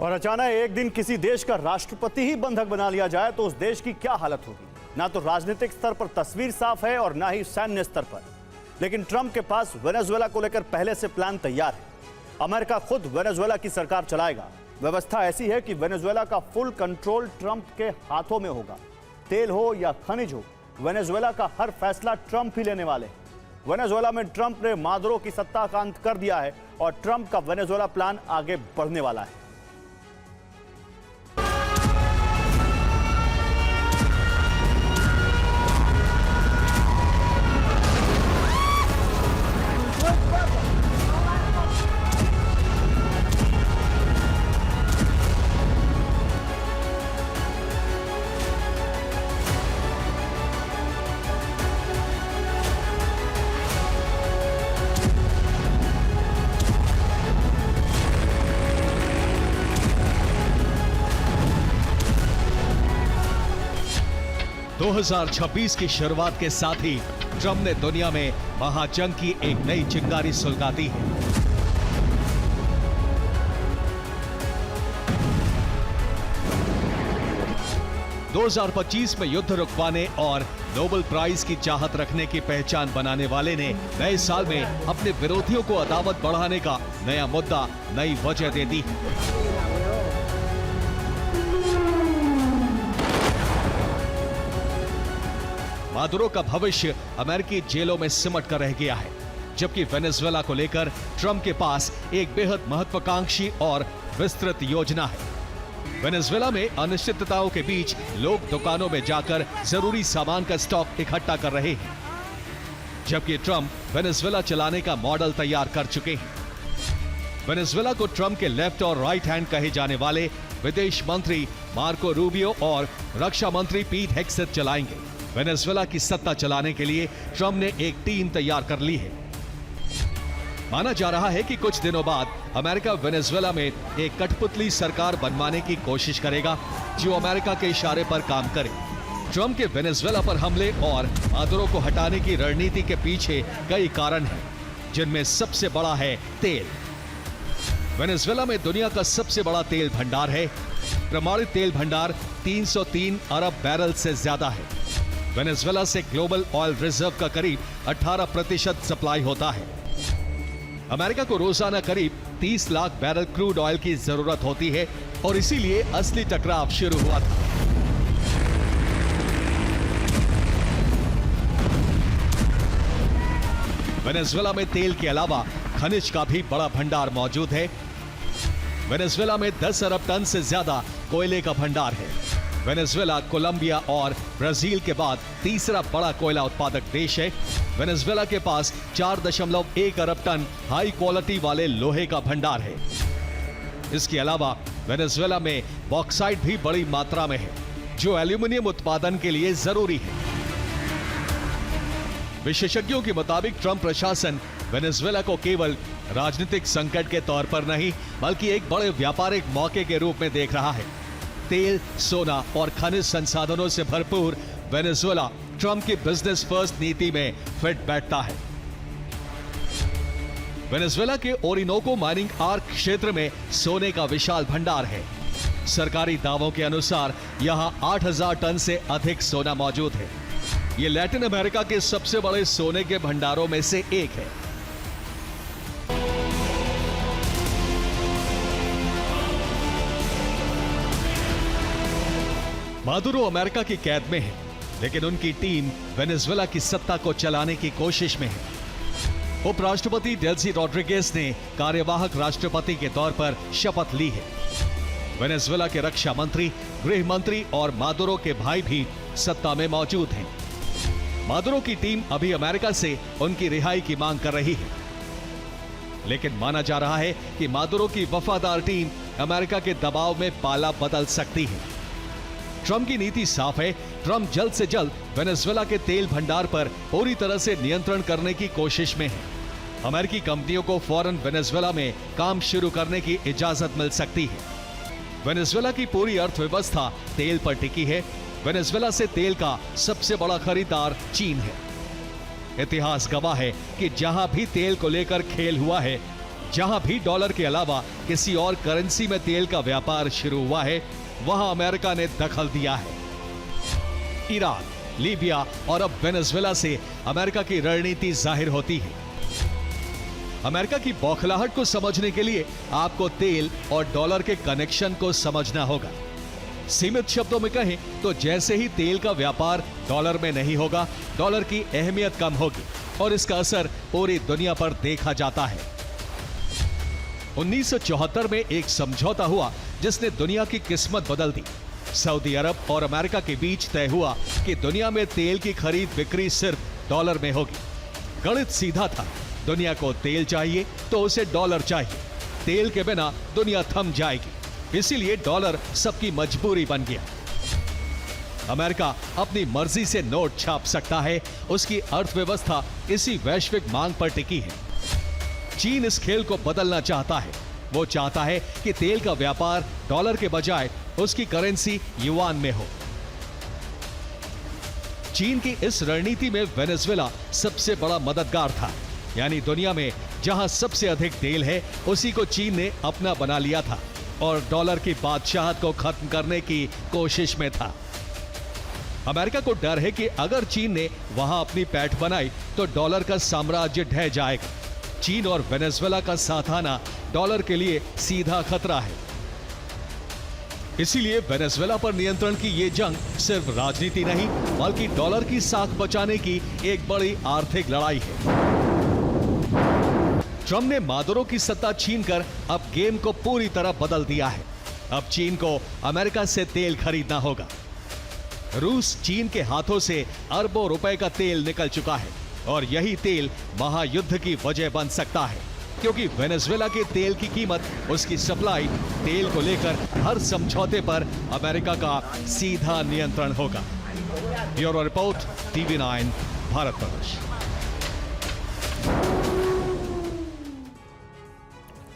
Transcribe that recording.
और अचानक एक दिन किसी देश का राष्ट्रपति ही बंधक बना लिया जाए तो उस देश की क्या हालत होगी। ना तो राजनीतिक स्तर पर तस्वीर साफ है और ना ही सैन्य स्तर पर। लेकिन ट्रंप के पास वेनेजुएला को लेकर पहले से प्लान तैयार है। अमेरिका खुद वेनेजुएला की सरकार चलाएगा। व्यवस्था ऐसी है कि वेनेजुएला का फुल कंट्रोल ट्रंप के हाथों में होगा। तेल हो या खनिज हो, वेनेजुएला का हर फैसला ट्रंप ही लेने वाले हैं। वेनेजुएला में ट्रंप ने मादुरो की सत्ता का अंत कर दिया है और ट्रंप का वेनेजुएला प्लान आगे बढ़ने वाला है। दो 2026 की शुरुआत के साथ ही ट्रंप ने दुनिया में महाजंग की एक नई चिंगारी सुलगा दी है। दो 2025 में युद्ध रुकवाने और नोबेल प्राइज की चाहत रखने की पहचान बनाने वाले ने नए साल में अपने विरोधियों को अदावत बढ़ाने का नया मुद्दा, नई वजह दे दी। मादुरो का भविष्य अमेरिकी जेलों में सिमट कर रह गया है, जबकि वेनेजुएला को लेकर ट्रंप के पास एक बेहद महत्वाकांक्षी और विस्तृत योजना है। वेनेजुएला में अनिश्चितताओं के बीच लोग दुकानों में जाकर जरूरी सामान का स्टॉक इकट्ठा कर रहे हैं, जबकि ट्रंप वेनेजुएला चलाने का मॉडल तैयार कर चुके हैं। वेनेजुएला को ट्रंप के लेफ्ट और राइट हैंड कहे जाने वाले विदेश मंत्री मार्को रूबियो और रक्षा मंत्री पीट हेग्सेथ चलाएंगे। वेनेजुएला की सत्ता चलाने के लिए ट्रंप ने एक टीम तैयार कर ली है। माना जा रहा है कि कुछ दिनों बाद अमेरिका वेनेजुएला में एक कठपुतली सरकार बनवाने की कोशिश करेगा, जो अमेरिका के इशारे पर काम करे। ट्रंप के वेनेजुएला पर हमले और मादुरो को हटाने की रणनीति के पीछे कई कारण हैं, जिनमें सबसे बड़ा है तेल। वेनेजुएला में दुनिया का सबसे बड़ा तेल भंडार है। प्रमाणित तेल भंडार 303 अरब बैरल से ज्यादा है। वेनेजुएला से ग्लोबल ऑयल रिजर्व का करीब 18% सप्लाई होता है। अमेरिका को रोजाना करीब 30 लाख बैरल क्रूड ऑयल की जरूरत होती है और इसीलिए असली टकराव शुरू हुआ था। वेनेजुएला में तेल के अलावा खनिज का भी बड़ा भंडार मौजूद है। वेनेजुएला में 10 अरब टन से ज्यादा कोयले का भंडार है। वेनेजुएला कोलंबिया और ब्राजील के बाद तीसरा बड़ा कोयला उत्पादक देश है। वेनेजुएला के पास 4.1 अरब टन हाई क्वालिटी वाले लोहे का भंडार है। इसके अलावा वेनेजुएला में बॉक्साइट भी बड़ी मात्रा में है, जो एल्यूमिनियम उत्पादन के लिए जरूरी है। विशेषज्ञों के मुताबिक ट्रंप प्रशासन वेनेजुएला को केवल राजनीतिक संकट के तौर पर नहीं, बल्कि एक बड़े व्यापारिक मौके के रूप में देख रहा है। तेल, सोना और खनिज संसाधनों से भरपूर वेनेजुएला ट्रंप की बिजनेस फर्स्ट नीति में फिट बैठता है। वेनेजुएला के ओरिनोको माइनिंग आर्क क्षेत्र में सोने का विशाल भंडार है। सरकारी दावों के अनुसार यहां 8000 टन से अधिक सोना मौजूद है। यह लैटिन अमेरिका के सबसे बड़े सोने के भंडारों में से एक है। मादुरो अमेरिका की कैद में है, लेकिन उनकी टीम वेनेजुएला की सत्ता को चलाने की कोशिश में है। उपराष्ट्रपति डेल्सी रॉड्रिगेज ने कार्यवाहक राष्ट्रपति के तौर पर शपथ ली है। वेनेजुएला के रक्षा मंत्री, गृह मंत्री और मादुरो के भाई भी सत्ता में मौजूद हैं। मादुरो की टीम अभी अमेरिका से उनकी रिहाई की मांग कर रही है, लेकिन माना जा रहा है कि मादुरो की वफादार टीम अमेरिका के दबाव में पाला बदल सकती है। ट्रंप की नीति साफ है। ट्रंप जल्द से जल्द वेनेजुएला के तेल भंडार पर पूरी तरह से नियंत्रण करने की कोशिश में है। अमेरिकी कंपनियों को फौरन वेनेजुएला में काम शुरू करने की इजाजत मिल सकती है। वेनेजुएला की पूरी अर्थव्यवस्था तेल पर टिकी है। वेनेजुएला से तेल का सबसे बड़ा खरीदार चीन है। इतिहास गवाह है कि जहां भी तेल को लेकर खेल हुआ है, जहां भी डॉलर के अलावा किसी और करेंसी में तेल का व्यापार शुरू हुआ है, वहां अमेरिका ने दखल दिया है। ईरान, लीबिया और अब वेनेजुएला से अमेरिका की रणनीति जाहिर होती है। अमेरिका की बौखलाहट को समझने के लिए आपको तेल और डॉलर के कनेक्शन को समझना होगा। सीमित शब्दों में कहें तो जैसे ही तेल का व्यापार डॉलर में नहीं होगा, डॉलर की अहमियत कम होगी और इसका असर पूरी दुनिया पर देखा जाता है। 1974 में एक समझौता हुआ जिसने दुनिया की किस्मत बदल दी। सऊदी अरब और अमेरिका के बीच तय हुआ कि दुनिया में तेल की खरीद बिक्री सिर्फ डॉलर में होगी। गणित सीधा था, दुनिया को तेल चाहिए तो उसे डॉलर चाहिए। तेल के बिना दुनिया थम जाएगी, इसीलिए डॉलर सबकी मजबूरी बन गया। अमेरिका अपनी मर्जी से नोट छाप सकता है, उसकी अर्थव्यवस्था इसी वैश्विक मांग पर टिकी है। चीन इस खेल को बदलना चाहता है। वो चाहता है कि तेल का व्यापार डॉलर के बजाय उसकी करेंसी युआन में हो। चीन की इस रणनीति में वेनेजुएला सबसे बड़ा मददगार था, यानी दुनिया में जहां सबसे अधिक तेल है उसी को चीन ने अपना बना लिया था और डॉलर की बादशाहत को खत्म करने की कोशिश में था। अमेरिका को डर है कि अगर चीन ने वहां अपनी पैठ बनाई तो डॉलर का साम्राज्य ढह जाएगा। चीन और वेनेजुएला का साथ आना डॉलर के लिए सीधा खतरा है। इसीलिए वेनेजुएला पर नियंत्रण की ये जंग सिर्फ राजनीति नहीं, बल्कि डॉलर की साख बचाने की एक बड़ी आर्थिक लड़ाई है। ट्रंप ने मादुरो की सत्ता छीनकर अब गेम को पूरी तरह बदल दिया है। अब चीन को अमेरिका से तेल खरीदना होगा। रूस चीन के हाथों से अरबों रुपए का तेल निकल चुका है और यही तेल महायुद्ध की वजह बन सकता है, क्योंकि वेनेजुएला के तेल की कीमत, उसकी सप्लाई, तेल को लेकर हर समझौते पर अमेरिका का सीधा नियंत्रण होगा। Bureau report, TV9, Bharatvarsh.